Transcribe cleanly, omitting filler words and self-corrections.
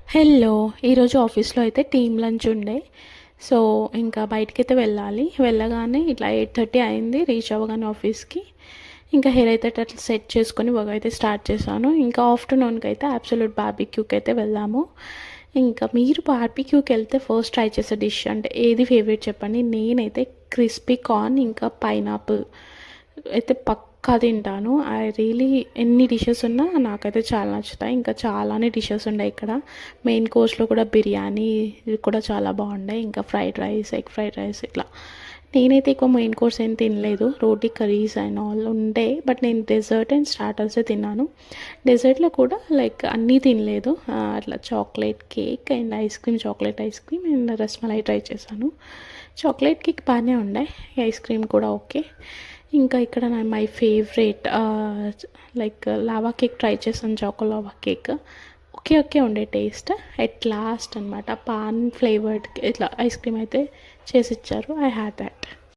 Hello! ఈరోజు ఆఫీస్‌లో అయితే టీమ్ లంచ్ ఉండే. సో, ఇంకా బయటికైతే వెళ్ళాలి. వెళ్ళగానే ఇట్లా 8:30 అయింది. రీచ్ అవ్వగానే ఆఫీస్‌కి ఇంకా హెయిర్ అయితే అట్లా సెట్ చేసుకొని వర్క్ అయితే స్టార్ట్ చేశాను. ఇంకా ఆఫ్టర్‌నూన్‌కి అయితే అబ్సల్యూట్ బార్బిక్యూకి అయితే వెళ్దాము. ఇంకా మీరు బార్బిక్యూకి వెళ్తే ఫస్ట్ ట్రై చేసే డిష్ అంటే ఏది ఫేవరెట్ చెప్పండి? నేనైతే క్రిస్పీ కార్న్ ఇంకా పైనాపిల్ అయితే పక్కా తింటాను. ఐ రియలీ ఎన్ని డిషెస్ ఉన్నా నాకైతే చాలా నచ్చుతాయి. ఇంకా చాలానే డిషెస్ ఉన్నాయి ఇక్కడ. మెయిన్ కోర్స్‌లో కూడా బిర్యానీ ఇవి కూడా చాలా బాగున్నాయి. ఇంకా fried rice, egg fried rice ఇట్లా. నేనైతే ఎక్కువ మెయిన్ కోర్స్ ఏం తినలేదు. రోటీ కర్రీస్ అండ్ ఆల్ ఉండే. బట్ నేను డెజర్ట్ అండ్ స్టార్టర్సే తిన్నాను. డెజర్ట్‌లో కూడా లైక్ అన్నీ తినలేదు. అట్లా chocolate cake and ice cream, chocolate ice cream and rasmalai try చేశాను. చాక్లెట్ కేక్ బాగానే ఉండే. ఐస్ క్రీమ్ కూడా ఓకే. ఇంకా ఇక్కడ my favourite like lava cake try చేశాను. Choco lava cake okay okay ఉండే టేస్ట్. ఎట్ లాస్ట్ అనమాట పాన్ ఫ్లేవర్డ్ ఇట్లా ఐస్ క్రీమ్ అయితే చేసి ఇచ్చారు. I had that.